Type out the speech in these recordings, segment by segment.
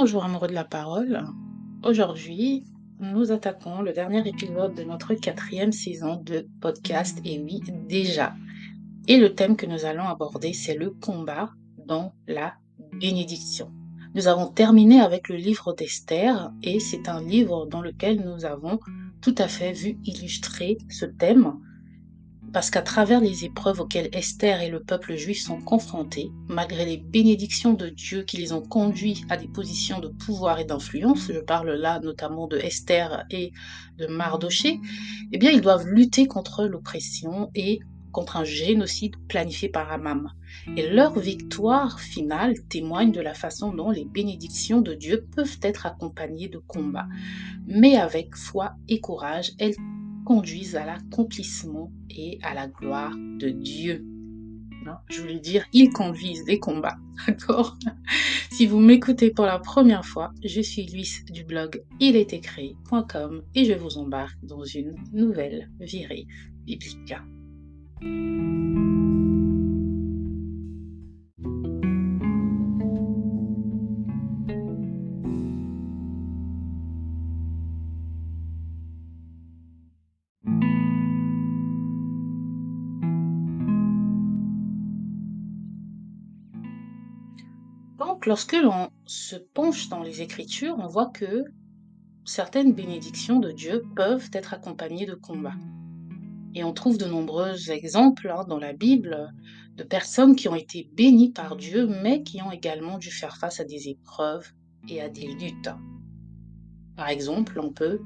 Bonjour amoureux de la parole. Aujourd'hui, nous attaquons le dernier épisode de notre quatrième saison de podcast. Et oui, déjà. Et le thème que nous allons aborder, c'est le combat dans la bénédiction. Nous avons terminé avec le livre d'Esther et c'est un livre dans lequel nous avons tout à fait vu illustrer ce thème. Parce qu'à travers les épreuves auxquelles Esther et le peuple juif sont confrontés, malgré les bénédictions de Dieu qui les ont conduits à des positions de pouvoir et d'influence, je parle là notamment de Esther et de Mardoché, eh bien ils doivent lutter contre l'oppression et contre un génocide planifié par Amam. Et leur victoire finale témoigne de la façon dont les bénédictions de Dieu peuvent être accompagnées de combats. Mais avec foi et courage, elles conduisent à l'accomplissement et à la gloire de Dieu. Non, je voulais dire, ils conduisent des combats, d'accord? Si vous m'écoutez pour la première fois, je suis Luis du blog ilestcréé.com et je vous embarque dans une nouvelle virée biblique. Donc, lorsque l'on se penche dans les Écritures, on voit que certaines bénédictions de Dieu peuvent être accompagnées de combats. Et on trouve de nombreux exemples dans la Bible de personnes qui ont été bénies par Dieu, mais qui ont également dû faire face à des épreuves et à des luttes. Par exemple, on peut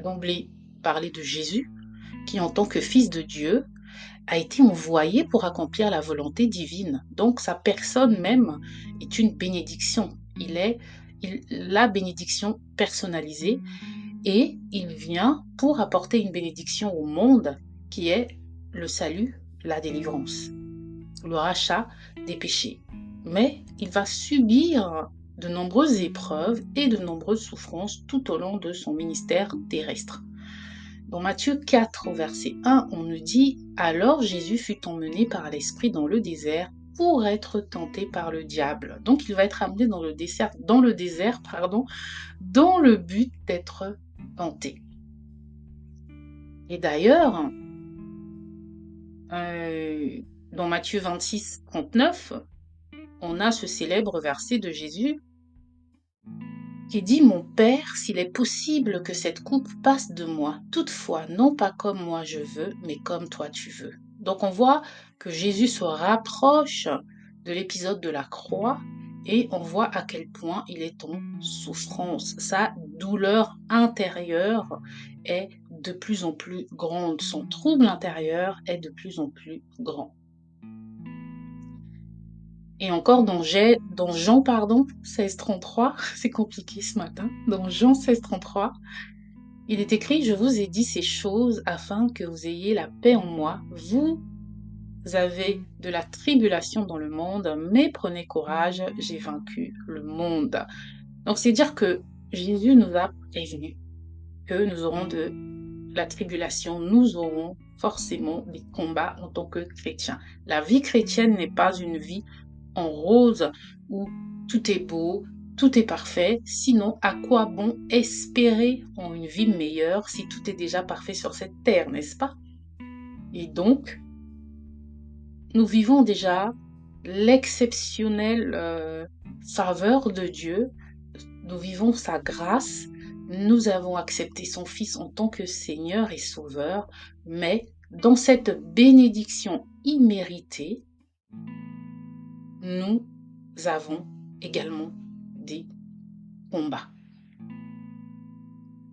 d'emblée parler de Jésus, qui en tant que fils de Dieu a été envoyé pour accomplir la volonté divine. Donc sa personne même est une bénédiction. La bénédiction personnalisée et il vient pour apporter une bénédiction au monde qui est le salut, la délivrance, le rachat des péchés. Mais il va subir de nombreuses épreuves et de nombreuses souffrances tout au long de son ministère terrestre. Dans Matthieu 4, verset 1, on nous dit « Alors Jésus fut emmené par l'Esprit dans le désert pour être tenté par le diable. » Donc il va être amené dans le désert, dans le but d'être tenté. Et d'ailleurs, dans Matthieu 26, 39, on a ce célèbre verset de Jésus qui dit « Mon Père, s'il est possible que cette coupe passe de moi, toutefois, non pas comme moi je veux, mais comme toi tu veux. » Donc on voit que Jésus se rapproche de l'épisode de la croix et on voit à quel point il est en souffrance. Sa douleur intérieure est de plus en plus grande. Son trouble intérieur est de plus en plus grand. Et encore dans Jean 16,33, c'est compliqué ce matin, dans Jean 16,33, il est écrit « Je vous ai dit ces choses afin que vous ayez la paix en moi. Vous avez de la tribulation dans le monde, mais prenez courage, j'ai vaincu le monde. » Donc c'est dire que Jésus nous a prévenus que nous aurons de la tribulation, nous aurons forcément des combats en tant que chrétiens. La vie chrétienne n'est pas une vie en rose où tout est beau, tout est parfait. Sinon, à quoi bon espérer en une vie meilleure si tout est déjà parfait sur cette terre, n'est-ce pas? Et donc, nous vivons déjà l'exceptionnelle faveur de Dieu. Nous vivons sa grâce. Nous avons accepté son Fils en tant que Seigneur et Sauveur. Mais dans cette bénédiction imméritée, nous avons également des combats.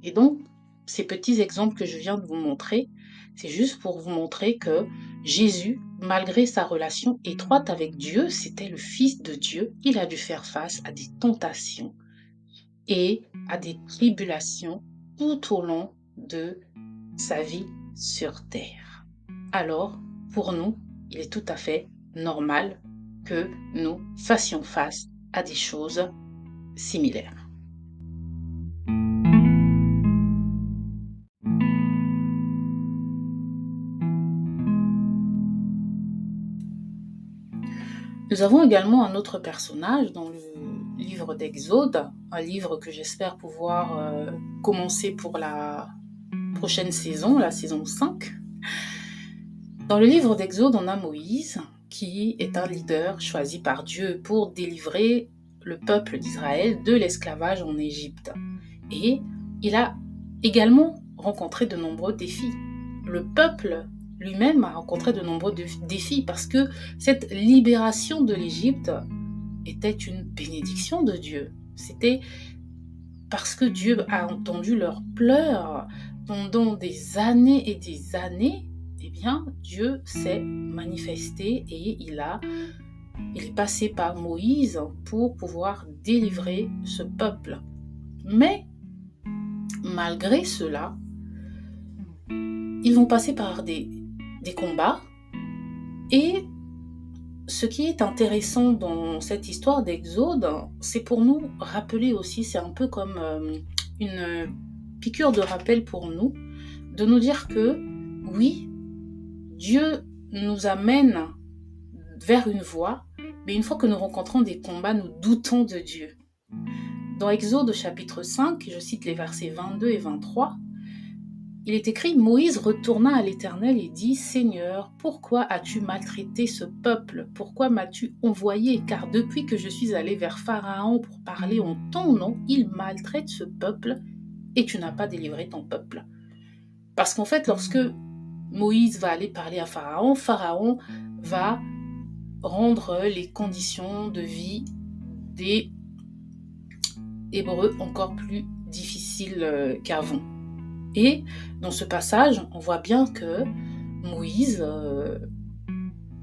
Et donc, ces petits exemples que je viens de vous montrer, c'est juste pour vous montrer que Jésus, malgré sa relation étroite avec Dieu, c'était le Fils de Dieu, il a dû faire face à des tentations et à des tribulations tout au long de sa vie sur terre. Alors, pour nous, il est tout à fait normal que nous fassions face à des choses similaires. Nous avons également un autre personnage dans le livre d'Exode, un livre que j'espère pouvoir commencer pour la prochaine saison, la saison 5. Dans le livre d'Exode, on a Moïse, qui est un leader choisi par Dieu pour délivrer le peuple d'Israël de l'esclavage en Égypte. Et il a également rencontré de nombreux défis. Le peuple lui-même a rencontré de nombreux défis parce que cette libération de l'Égypte était une bénédiction de Dieu. C'était parce que Dieu a entendu leurs pleurs pendant des années et des années. Eh bien, Dieu s'est manifesté et il est passé par Moïse pour pouvoir délivrer ce peuple. Mais, malgré cela, ils vont passer par des combats. Et ce qui est intéressant dans cette histoire d'Exode, c'est pour nous rappeler aussi, c'est un peu comme une piqûre de rappel pour nous, de nous dire que oui, Dieu nous amène vers une voie, mais une fois que nous rencontrons des combats, nous doutons de Dieu. Dans Exode chapitre 5, je cite les versets 22 et 23, il est écrit « Moïse retourna à l'Éternel et dit « Seigneur, pourquoi as-tu maltraité ce peuple? Pourquoi m'as-tu envoyé? Car depuis que je suis allé vers Pharaon pour parler en ton nom, il maltraite ce peuple et tu n'as pas délivré ton peuple. » Parce qu'en fait, lorsque Moïse va aller parler à Pharaon, Pharaon va rendre les conditions de vie des Hébreux encore plus difficiles qu'avant. Et dans ce passage, on voit bien que Moïse,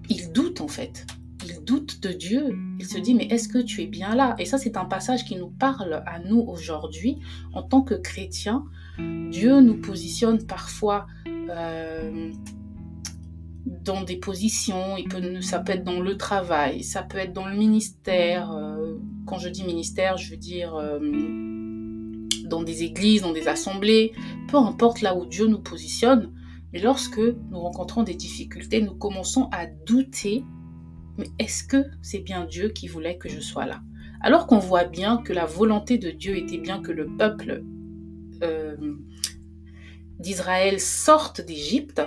il doute en fait. Il doute de Dieu. Il se dit, mais est-ce que tu es bien là? Et ça, c'est un passage qui nous parle à nous aujourd'hui. En tant que chrétiens, Dieu nous positionne parfois dans des positions. Ça peut être dans le travail, ça peut être dans le ministère. Quand je dis ministère, je veux dire dans des églises, dans des assemblées, peu importe là où Dieu nous positionne. Mais lorsque nous rencontrons des difficultés, nous commençons à douter, mais est-ce que c'est bien Dieu qui voulait que je sois là? Alors qu'on voit bien que la volonté de Dieu était bien que le peuple d'Israël sorte d'Égypte,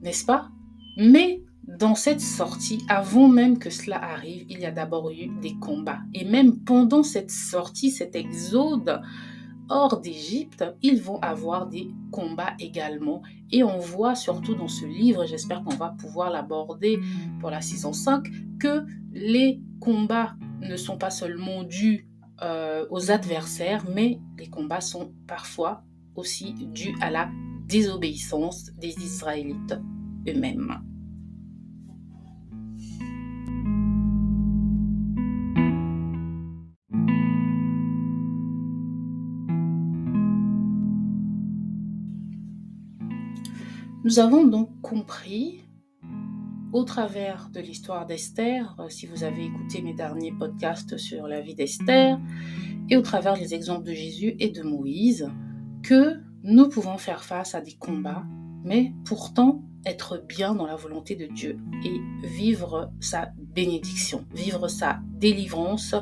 n'est-ce pas? Mais dans cette sortie, avant même que cela arrive, il y a d'abord eu des combats. Et même pendant cette sortie, cet exode hors d'Égypte, ils vont avoir des combats également. Et on voit surtout dans ce livre, j'espère qu'on va pouvoir l'aborder pour la saison 5, que les combats ne sont pas seulement dus aux adversaires, mais les combats sont parfois aussi dus à la désobéissance des Israélites eux-mêmes. Nous avons donc compris, au travers de l'histoire d'Esther, si vous avez écouté mes derniers podcasts sur la vie d'Esther, et au travers des exemples de Jésus et de Moïse, que nous pouvons faire face à des combats, mais pourtant être bien dans la volonté de Dieu et vivre sa bénédiction, vivre sa délivrance,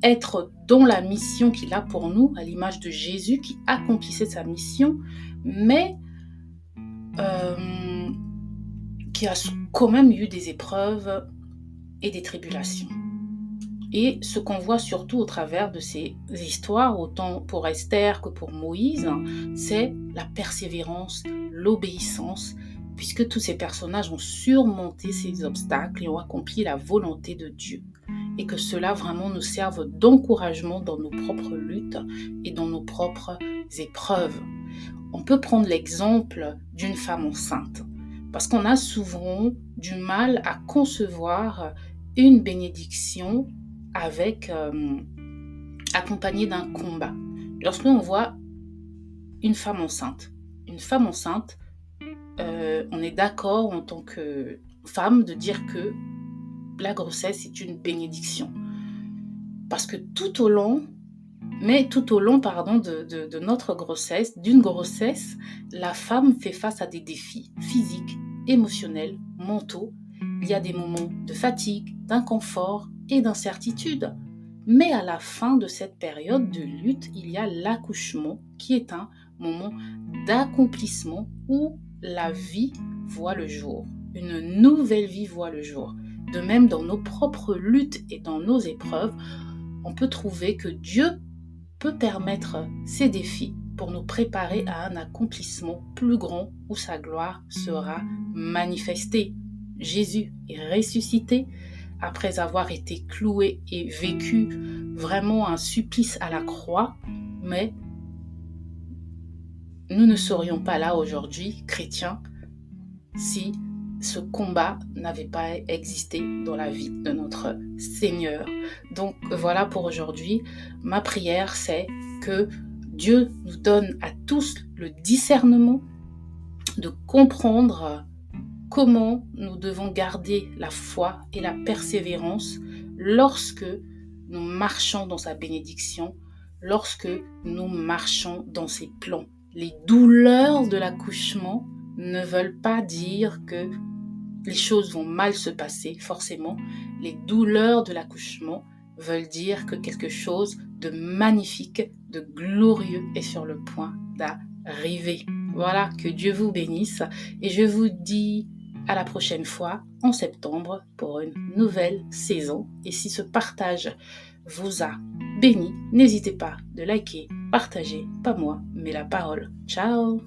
être dans la mission qu'il a pour nous, à l'image de Jésus qui accomplissait sa mission, mais qui a quand même eu des épreuves et des tribulations. Et ce qu'on voit surtout au travers de ces histoires, autant pour Esther que pour Moïse, c'est la persévérance, l'obéissance, puisque tous ces personnages ont surmonté ces obstacles et ont accompli la volonté de Dieu. Et que cela vraiment nous serve d'encouragement dans nos propres luttes et dans nos propres épreuves. On peut prendre l'exemple d'une femme enceinte, parce qu'on a souvent du mal à concevoir une bénédiction accompagnée d'un combat. Lorsqu'on voit une femme enceinte, on est d'accord en tant que femme de dire que la grossesse est une bénédiction. Parce que tout au long de notre grossesse, d'une grossesse, la femme fait face à des défis physiques, émotionnels, mentaux. Il y a des moments de fatigue, d'inconfort et d'incertitude. Mais à la fin de cette période de lutte, il y a l'accouchement qui est un moment d'accomplissement où la vie voit le jour. Une nouvelle vie voit le jour. De même, dans nos propres luttes et dans nos épreuves, on peut trouver que Dieu peut permettre ces défis pour nous préparer à un accomplissement plus grand où sa gloire sera manifestée. Jésus est ressuscité après avoir été cloué et vécu vraiment un supplice à la croix, mais nous ne serions pas là aujourd'hui, chrétiens, si ce combat n'avait pas existé dans la vie de notre Seigneur. Donc voilà pour aujourd'hui. Ma prière, c'est que Dieu nous donne à tous le discernement de comprendre comment nous devons garder la foi et la persévérance lorsque nous marchons dans sa bénédiction, lorsque nous marchons dans ses plans. Les douleurs de l'accouchement ne veulent pas dire que les choses vont mal se passer, forcément. Les douleurs de l'accouchement veulent dire que quelque chose de magnifique, de glorieux est sur le point d'arriver. Voilà, que Dieu vous bénisse et je vous dis à la prochaine fois en septembre pour une nouvelle saison. Et si ce partage vous a béni, n'hésitez pas de liker, partager, pas moi, mais la parole. Ciao!